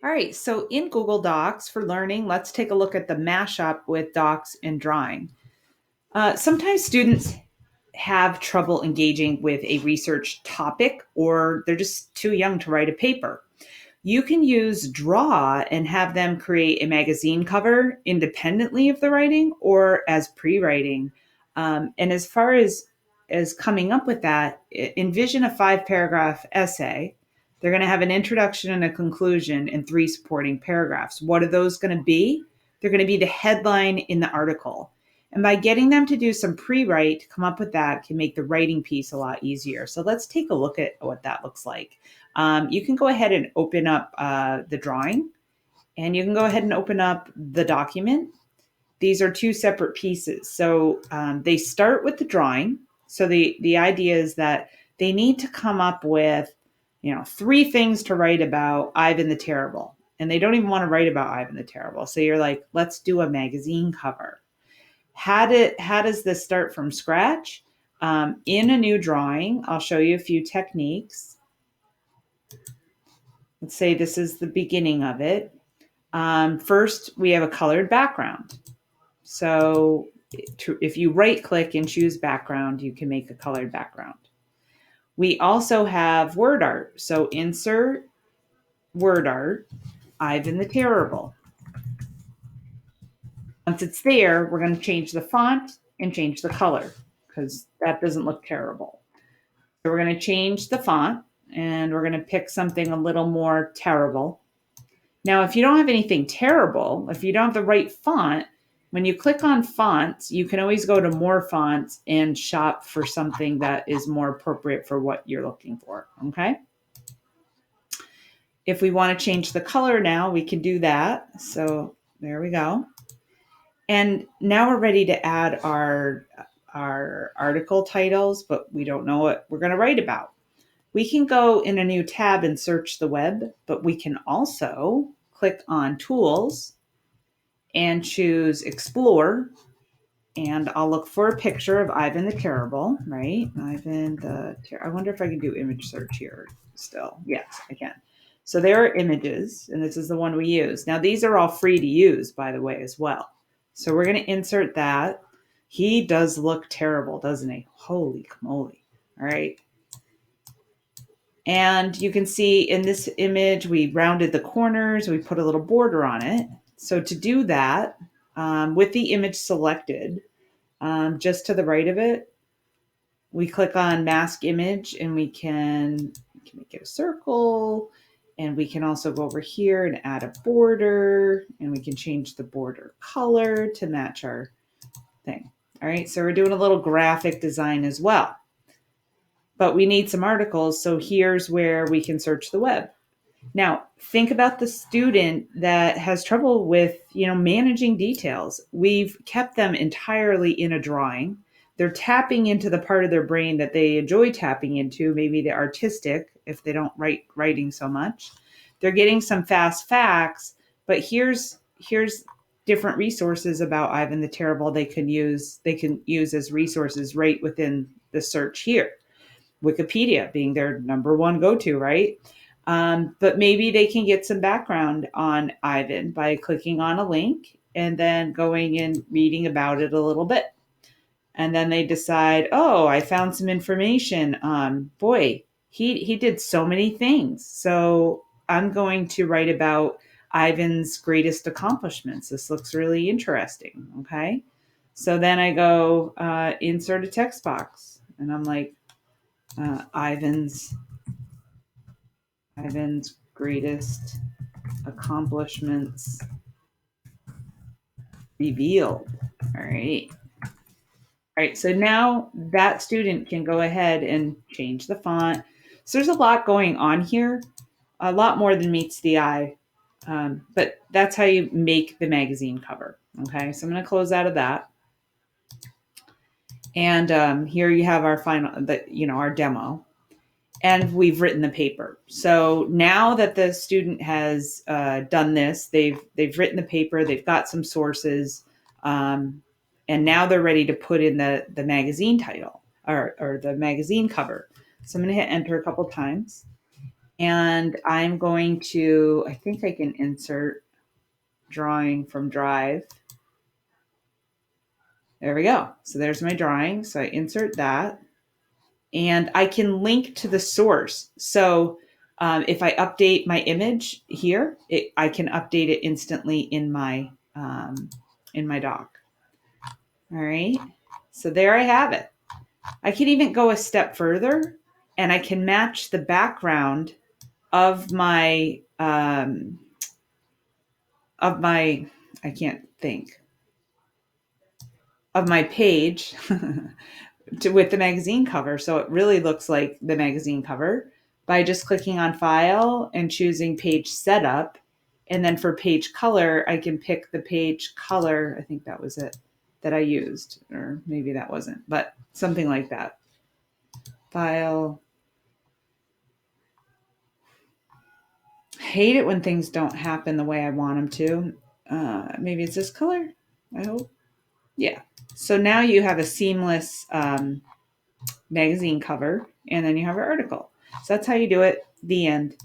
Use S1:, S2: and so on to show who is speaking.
S1: All right, so in Google Docs for learning, let's take a look at the mashup with docs and drawing. Sometimes students have trouble engaging with a research topic, or they're just too young to write a paper. You can use Draw and have them create a magazine cover independently of the writing or as pre-writing. And as far as coming up with that, envision a 5-paragraph essay. They're going to have an introduction and a conclusion and 3 supporting paragraphs. What are those going to be? They're going to be the headline in the article. And by getting them to do some pre-write, come up with that can make the writing piece a lot easier. So let's take a look at what that looks like. You can go ahead and open up the drawing, and you can go ahead and open up the document. These are 2 separate pieces. So they start with the drawing. So the idea is that they need to come up with, 3 things to write about Ivan the Terrible. And they don't even want to write about Ivan the Terrible. So you're like, let's do a magazine cover. How does this start from scratch? In a new drawing, I'll show you a few techniques. Let's say this is the beginning of it. First, we have a colored background. So if you right click and choose background, you can make a colored background. We also have Wordart. So insert Wordart, Ivan the Terrible. Once it's there, we're going to change the font and change the color because that doesn't look terrible. So we're going to change the font and we're going to pick something a little more terrible. Now, if you don't have anything terrible, if you don't have the right font, when you click on fonts, you can always go to more fonts and shop for something that is more appropriate for what you're looking for, okay? If we want to change the color now, we can do that. So there we go. And now we're ready to add our article titles, but we don't know what we're going to write about. We can go in a new tab and search the web, but we can also click on Tools and choose Explore. And I'll look for a picture of Ivan the Terrible, right? I wonder if I can do image search here still. Yes, I can. So there are images, and this is the one we use. Now, these are all free to use, by the way, as well. So we're going to insert that. He does look terrible, doesn't he? Holy moly. All right. And you can see in this image, we rounded the corners, we put a little border on it. So to do that, with the image selected, just to the right of it, we click on mask image and we can make it a circle. And we can also go over here and add a border, and we can change the border color to match our thing. All right, so we're doing a little graphic design as well. But we need some articles, so here's where we can search the web. Now, think about the student that has trouble with, managing details. We've kept them entirely in a drawing. They're tapping into the part of their brain that they enjoy tapping into, maybe the artistic, if they don't writing so much. They're getting some fast facts, but here's different resources about Ivan the Terrible they can use as resources right within the search here. Wikipedia being their number one go-to, right? But maybe they can get some background on Ivan by clicking on a link and then going and reading about it a little bit. And then they decide, oh, I found some information. Boy, he did so many things. So I'm going to write about Ivan's greatest accomplishments. This looks really interesting. Okay. So then I go insert a text box and I'm like, Ivan's greatest accomplishments revealed. All right. All right. So now that student can go ahead and change the font. So there's a lot going on here, a lot more than meets the eye. But that's how you make the magazine cover. Okay. So I'm going to close out of that. And here you have our our demo. And we've written the paper. So now that the student has done this, they've written the paper, they've got some sources, and now they're ready to put in the magazine title or the magazine cover. So I'm going to hit enter a couple times. And I'm going to, I think I can insert drawing from Drive. There we go. So there's my drawing. So I insert that. And I can link to the source. So if I update my image here, I can update it instantly in my doc. All right. So there I have it. I can even go a step further, and I can match the background of my I can't think of my page with the magazine cover. So it really looks like the magazine cover by just clicking on File and choosing Page Setup. And then for page color, I can pick the page color. I think that was it that I used, or maybe that wasn't, but something like that. File. I hate it when things don't happen the way I want them to. Maybe it's this color, I hope. Yeah. So now you have a seamless magazine cover, and then you have an article. So that's how you do it. The end.